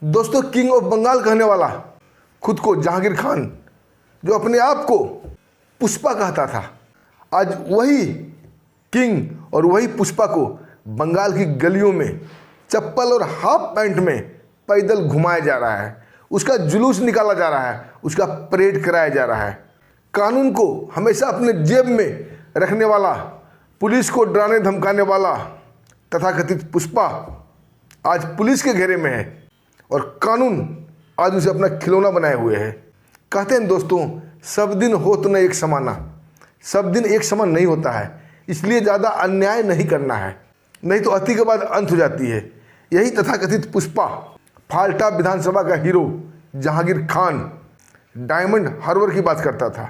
दोस्तों, king of Bengal कहने वाला खुद को जहांगीर खान, जो अपने आप को पुष्पा कहता था, आज वही किंग और वही पुष्पा को बंगाल की गलियों में चप्पल और हाफ पैंट में पैदल घुमाया जा रहा है, उसका जुलूस निकाला जा रहा है, उसका परेड कराया जा रहा है। कानून को हमेशा अपने जेब में रखने वाला, पुलिस को डराने धमकाने वाला तथाकथित पुष्पा आज पुलिस के घेरे में है और कानून आज उसे अपना खिलौना बनाए हुए है। कहते हैं दोस्तों, सब दिन हो तो न एक समाना, सब दिन एक समान नहीं होता है, इसलिए ज़्यादा अन्याय नहीं करना है, नहीं तो अति के बाद अंत हो जाती है। यही तथाकथित पुष्पा फाल्टा विधानसभा का हीरो जहांगीर खान डायमंड हार्बर की बात करता था,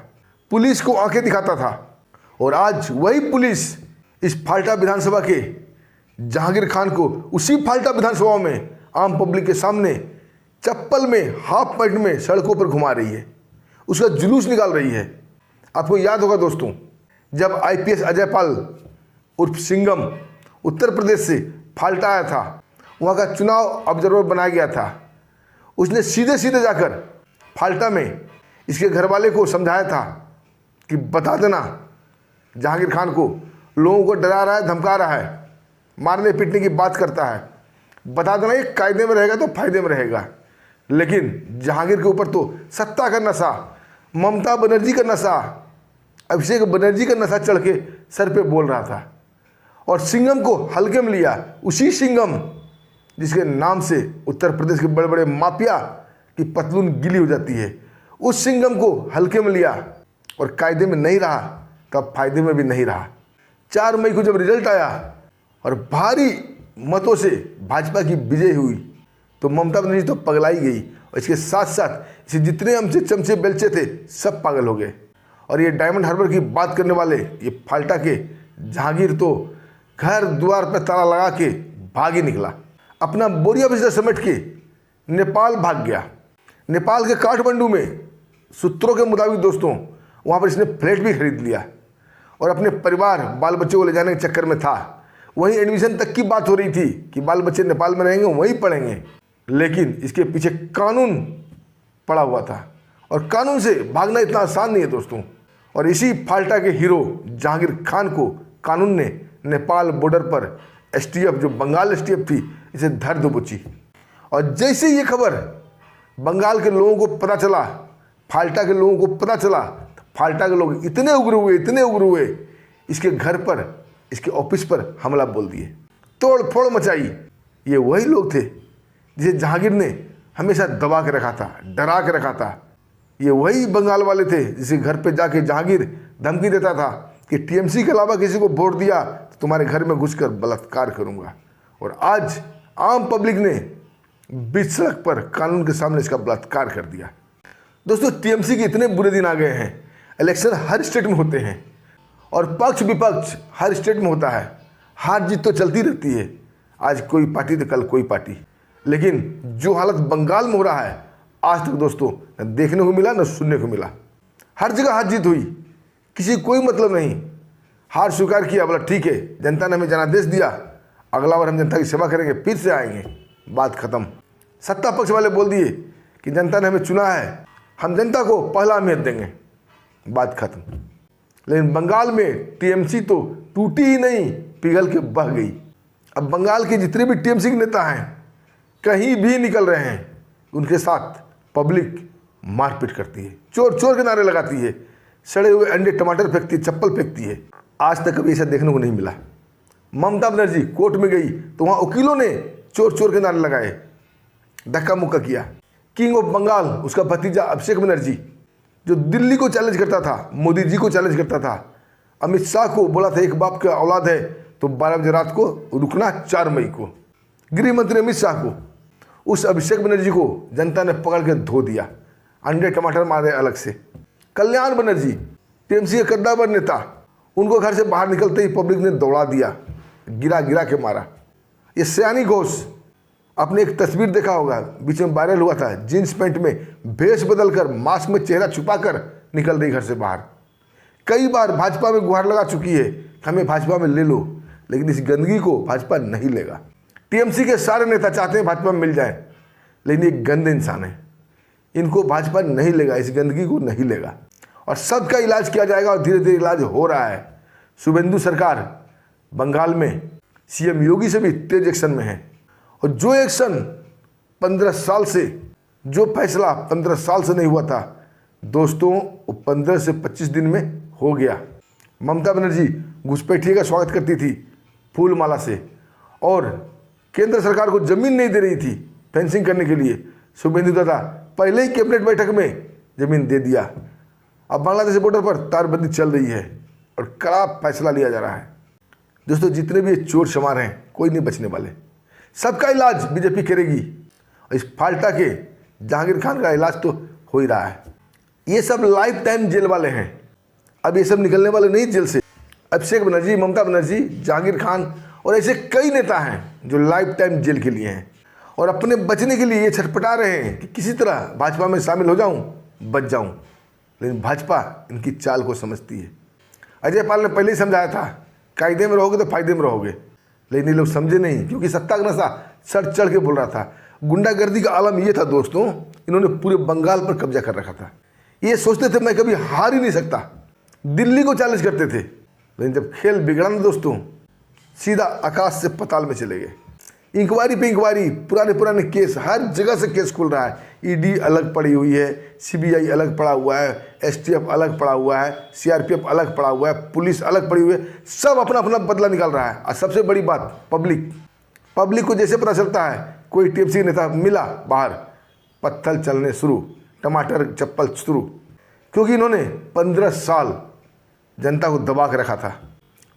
पुलिस को आंखें दिखाता था और आज वही पुलिस इस फाल्टा विधानसभा के जहांगीर खान को उसी फाल्टा विधानसभा में आम पब्लिक के सामने चप्पल में हाफ पैंट में सड़कों पर घुमा रही है, उसका जुलूस निकाल रही है। आपको याद होगा दोस्तों, जब आईपीएस अजय पाल उर्फ सिंघम उत्तर प्रदेश से फाल्टा आया था, वहाँ का चुनाव ऑब्जर्वर बनाया गया था, उसने सीधे सीधे जाकर फाल्टा में इसके घरवाले को समझाया था कि बता देना जहांगीर खान को, लोगों को डरा रहा है, धमका रहा है, मारने पीटने की बात करता है, बता देना ये कायदे में रहेगा तो फायदे में रहेगा। लेकिन जहांगीर के ऊपर तो सत्ता का नशा, ममता बनर्जी का नशा, अभिषेक बनर्जी का नशा चढ़ के सर पे बोल रहा था और सिंघम को हल्के में लिया। उसी सिंघम जिसके नाम से उत्तर प्रदेश के बड़े बड़े माफिया की पतलून गीली हो जाती है, उस सिंघम को हल्के में लिया और कायदे में नहीं रहा तब फायदे में भी नहीं रहा। 4 मई को जब रिजल्ट आया और भारी मतों से भाजपा की विजय हुई तो ममता बनर्जी तो पगलाई गई और इसके साथ साथ इसे जितने हमसे चमचे बेलचे थे सब पागल हो गए। और ये डायमंड हार्बर की बात करने वाले ये फाल्टा के जहांगीर तो घर द्वार पर ताला लगा के भाग ही निकला, अपना बोरिया बिस्तर समेट के नेपाल भाग गया। नेपाल के काठमांडू में सूत्रों के मुताबिक दोस्तों, वहाँ पर इसने फ्लैट भी खरीद लिया और अपने परिवार बाल बच्चों को ले जाने के चक्कर में था। वहीं एडमिशन तक की बात हो रही थी कि बाल बच्चे नेपाल में रहेंगे, वहीं पढ़ेंगे, लेकिन इसके पीछे कानून पड़ा हुआ था और कानून से भागना इतना आसान नहीं है दोस्तों। और इसी फाल्टा के हीरो जहांगीर खान को कानून ने नेपाल बॉर्डर पर एसटीएफ, जो बंगाल एसटीएफ थी, इसे धर दबोची। और जैसे ये खबर बंगाल के लोगों को पता चला, फाल्टा के लोगों को पता चला, तो फाल्टा के लोग इतने उग्र हुए, इसके घर पर, इसके ऑफिस पर हमला बोल दिए, तोड़ फोड़ मचाई। ये वही लोग थे जिसे जहांगीर ने हमेशा दबा के रखा था, डरा के रखा था। ये वही बंगाल वाले थे जिसे घर पे जाके जहांगीर धमकी देता था कि टीएमसी के अलावा किसी को वोट दिया तो तुम्हारे घर में घुसकर बलात्कार करूंगा। और आज आम पब्लिक ने बीच सड़क पर कानून के सामने इसका बलात्कार कर दिया। दोस्तों, टीएमसी के इतने बुरे दिन आ गए हैं। इलेक्शन हर स्टेट में होते हैं और पक्ष विपक्ष हर स्टेट में होता है, हार जीत तो चलती रहती है, आज कोई पार्टी तो कल कोई पार्टी। लेकिन जो हालत बंगाल में हो रहा है, आज तक दोस्तों न देखने को मिला न सुनने को मिला। हर जगह हार जीत हुई, किसी कोई मतलब नहीं, हार स्वीकार किया, बोला ठीक है जनता ने हमें जनादेश दिया, अगला बार हम जनता की सेवा करेंगे, फिर से आएंगे, बात खत्म। सत्ता पक्ष वाले बोल दिए कि जनता ने हमें चुना है, हम जनता को पहला अहमियत देंगे, बात खत्म। लेकिन बंगाल में टीएमसी तो टूटी ही नहीं, पिघल के बह गई। अब बंगाल के जितने भी टीएमसी के नेता हैं कहीं भी निकल रहे हैं, उनके साथ पब्लिक मारपीट करती है, चोर चोर के नारे लगाती है, सड़े हुए अंडे टमाटर फेंकती है, चप्पल फेंकती है। आज तक कभी ऐसा देखने को नहीं मिला। ममता बनर्जी कोर्ट में गई तो वहाँ वकीलों ने चोर चोर के नारे लगाए, धक्का मुक्का किया। किंग ऑफ बंगाल, उसका भतीजा अभिषेक बनर्जी, जो दिल्ली को चैलेंज करता था, मोदी जी को चैलेंज करता था, अमित शाह को बोला था एक बाप का औलाद है तो 12 बजे रात को रुकना 4 मई को, गृह मंत्री अमित शाह को, उस अभिषेक बनर्जी को जनता ने पकड़ के धो दिया, अंडे टमाटर मारे अलग से। कल्याण बनर्जी टीएमसी के कद्दावर नेता, उनको घर से बाहर निकलते ही पब्लिक ने दौड़ा दिया, गिरा गिरा के मारा। ये सयानी घोष, आपने एक तस्वीर देखा होगा, बीच में वायरल हुआ था, जीन्स पैंट में भेष बदलकर मास्क में चेहरा छुपाकर निकल रही घर से बाहर। कई बार भाजपा में गुहार लगा चुकी है, हमें भाजपा में ले लो, लेकिन इस गंदगी को भाजपा नहीं लेगा। टीएमसी के सारे नेता चाहते हैं भाजपा में मिल जाए, लेकिन ये गंदे इंसान है, इनको भाजपा नहीं लेगा, इस गंदगी को नहीं लेगा और सबका इलाज किया जाएगा और धीरे धीरे इलाज हो रहा है। शुभेंदु सरकार बंगाल में सीएम योगी से भी तेज एक्शन में है और जो एक्शन 15 साल से, जो फैसला 15 साल से नहीं हुआ था दोस्तों, वो 15 से 25 दिन में हो गया। ममता बनर्जी घुसपैठिए का स्वागत करती थी फूल माला से और केंद्र सरकार को जमीन नहीं दे रही थी फेंसिंग करने के लिए, शुभेंदु दादा पहले ही कैबिनेट बैठक में जमीन दे दिया। अब बांग्लादेश बॉर्डर पर तारबंदी चल रही है और कड़ा फैसला लिया जा रहा है। दोस्तों जितने भी ये चोर शमार हैं कोई नहीं बचने वाले, सबका इलाज बीजेपी करेगी और इस फाल्टा के जहांगीर खान का इलाज तो हो ही रहा है। ये सब लाइफ टाइम जेल वाले हैं, अब ये सब निकलने वाले नहीं जेल से। अभिषेक बनर्जी, ममता बनर्जी, जहांगीर खान और ऐसे कई नेता हैं जो लाइफ टाइम जेल के लिए हैं और अपने बचने के लिए ये छटपटा रहे हैं कि किसी तरह भाजपा में शामिल हो जाऊं, बच जाऊं। लेकिन भाजपा इनकी चाल को समझती है। अजय पाल ने पहले ही समझाया था कायदे में रहोगे तो फायदे में रहोगे, लेकिन ये लोग समझे नहीं क्योंकि सत्ता का नशा सर चढ़ के बोल रहा था। गुंडागर्दी का आलम ये था दोस्तों, इन्होंने पूरे बंगाल पर कब्जा कर रखा था। ये सोचते थे मैं कभी हार ही नहीं सकता, दिल्ली को चैलेंज करते थे, लेकिन जब खेल बिगड़ा ना दोस्तों, सीधा आकाश से पताल में चले गए। इंक्वायरी पे इंक्वायरी, पुराने पुराने केस, हर जगह से केस खुल रहा है। ईडी अलग पड़ी हुई है, सीबीआई अलग पड़ा हुआ है, एसटीएफ अलग पड़ा हुआ है, सीआरपीएफ अलग पड़ा हुआ है, पुलिस अलग पड़ी हुई है, सब अपना अपना बदला निकाल रहा है। और सबसे बड़ी बात पब्लिक को जैसे पता चलता है कोई टीएमसी नेता मिला बाहर, पत्थर चलने शुरू, टमाटर चप्पल शुरू, क्योंकि इन्होंने 15 साल जनता को दबा के रखा था।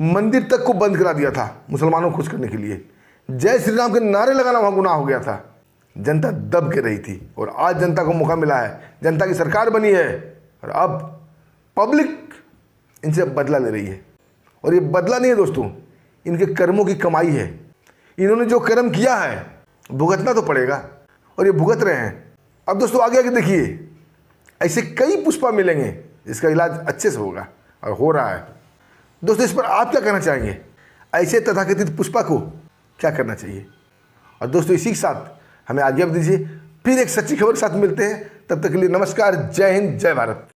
मंदिर तक को बंद करा दिया था मुसलमानों को खुश करने के लिए। जय श्री राम के नारे लगाना वहाँ गुनाह हो गया था। जनता दब के रही थी और आज जनता को मौका मिला है, जनता की सरकार बनी है और अब पब्लिक इनसे बदला ले रही है। और ये बदला नहीं है दोस्तों, इनके कर्मों की कमाई है। इन्होंने जो कर्म किया है भुगतना तो पड़ेगा और ये भुगत रहे हैं। अब दोस्तों आगे आगे देखिए, ऐसे कई पुष्पा मिलेंगे जिसका इलाज अच्छे से होगा और हो रहा है। दोस्तों इस पर आप क्या कहना चाहेंगे? ऐसे तथाकथित पुष्पा को क्या करना चाहिए? और दोस्तों इसी के साथ हमें आज्ञा दीजिए, फिर एक सच्ची खबर के साथ मिलते हैं। तब तक के लिए नमस्कार, जय हिंद, जय भारत।